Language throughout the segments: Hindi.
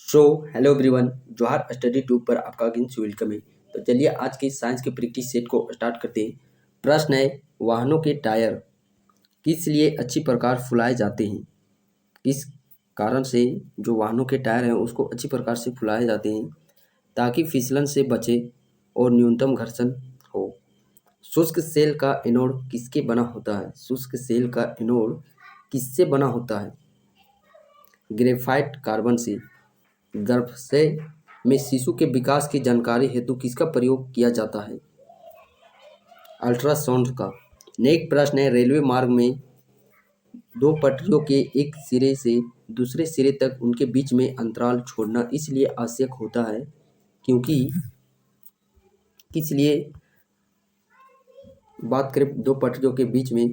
सो हेलो एवरीवन, जोहार स्टडी ट्यूब पर आपका अगेन वेलकम है। तो चलिए आज के साइंस के प्रैक्टिस सेट को स्टार्ट करते हैं। प्रश्न है, वाहनों के टायर किस लिए अच्छी प्रकार फुलाए जाते हैं? किस कारण से जो वाहनों के टायर हैं उसको अच्छी प्रकार से फुलाए जाते हैं ताकि फिसलन से बचे और न्यूनतम घर्षण हो। शुष्क सेल का एनोड किसके बना होता है? शुष्क सेल का एनोड किससे बना होता है? ग्रेफाइट कार्बन से। गर्भाशय में शिशु के विकास की जानकारी हेतु किसका प्रयोग किया जाता है? अल्ट्रासाउंड का। नेक्स्ट प्रश्न है, रेलवे मार्ग में दो पटरियों के एक सिरे से दूसरे सिरे तक उनके बीच में अंतराल छोड़ना इसलिए आवश्यक होता है क्योंकि किस लिए बात करें दो पटरियों के बीच में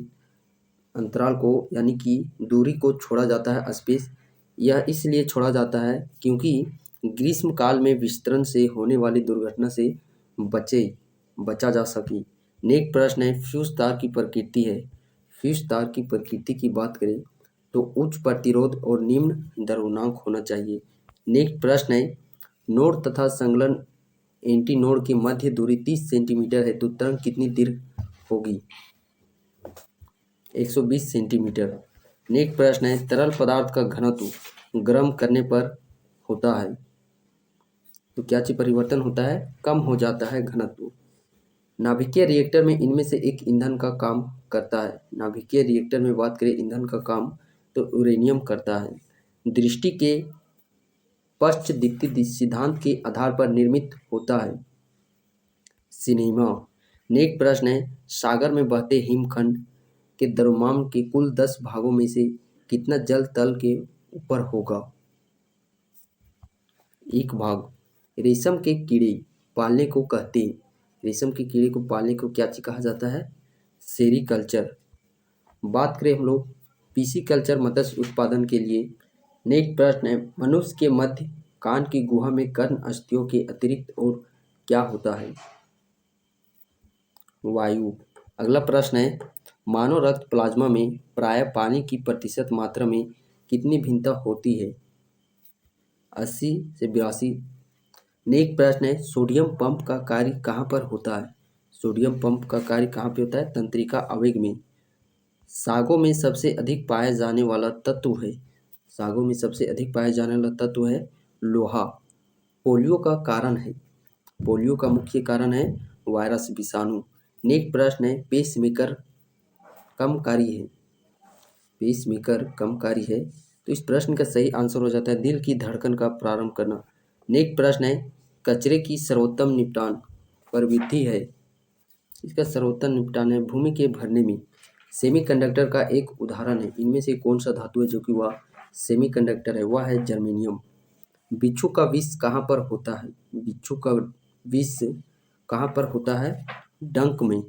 अंतराल को यानी कि दूरी को छोड़ा जाता है, स्पेस। यह इसलिए छोड़ा जाता है क्योंकि ग्रीष्म काल में विस्तरण से होने वाली दुर्घटना से बचा जा सके। नेक्स्ट प्रश्न है, फ्यूज तार की प्रकृति है। फ्यूज तार की प्रकृति की बात करें तो उच्च प्रतिरोध और निम्न द्रव्यमान होना चाहिए। नेक्स्ट प्रश्न है, नोड तथा संलग्न एंटी नोड की मध्य दूरी 30 सेंटीमीटर है तो तरंग कितनी दीर्घ होगी? 120 सेंटीमीटर। नेक्स्ट प्रश्न है, तरल पदार्थ का घनत्व गर्म करने पर होता है तो क्या चीज परिवर्तन होता है? कम हो जाता है घनत्व। नाभिकीय रिएक्टर में इनमें से एक ईंधन का काम करता है। नाभिकीय रिएक्टर में बात करें ईंधन का काम तो यूरेनियम करता है। दृष्टि के पश्च दीप्ति सिद्धांत के आधार पर निर्मित होता है सिनेमा। नेक्स्ट प्रश्न है, सागर में बहते हिमखंड के द्रव्यमान के कुल 10 भागों में से कितना जल तल के ऊपर होगा? 1 भाग। रेशम के कीड़े पालने को कहते हैं, रेशम के कीड़े को पालने को क्या चीज कहा जाता है? सेरीकल्चर। बात करें हम लोग पीसीकल्चर मत्स्य उत्पादन के लिए। नेक्स्ट प्रश्न है, मनुष्य के मध्य कान की गुहा में कर्ण अस्थियों के अतिरिक्त और क्या होता है? वायु। अगला प्रश्न है, मानव रक्त प्लाज्मा में प्रायः पानी की प्रतिशत मात्रा में कितनी भिन्नता होती है? 80 से 82। नेक्स्ट प्रश्न है, सोडियम पंप का कार्य कहाँ पर होता है? सोडियम पंप का कार्य कहाँ पे होता है? तंत्रिका आवेग में। सागों में सबसे अधिक पाया जाने वाला तत्व है, सागों में सबसे अधिक पाया जाने वाला तत्व है लोहा। पोलियो का कारण है, पोलियो का मुख्य कारण है वायरस विषाणु। नेक्स्ट प्रश्न है, पेसमेकर कमकारी है, पेसमेकर कमकारी है तो इस प्रश्न का सही आंसर हो जाता है दिल की धड़कन का प्रारंभ करना। नेक्स्ट प्रश्न है, कचरे की सर्वोत्तम निपटान प्रविधि है, इसका सर्वोत्तम निपटान है भूमि के भरने में। सेमीकंडक्टर का एक उदाहरण है, इनमें से कौन सा धातु है जो कि वह सेमीकंडक्टर है? वह है जर्मेनियम। बिच्छू का विष कहाँ पर होता है? बिच्छू का विष कहाँ पर होता है? डंक में।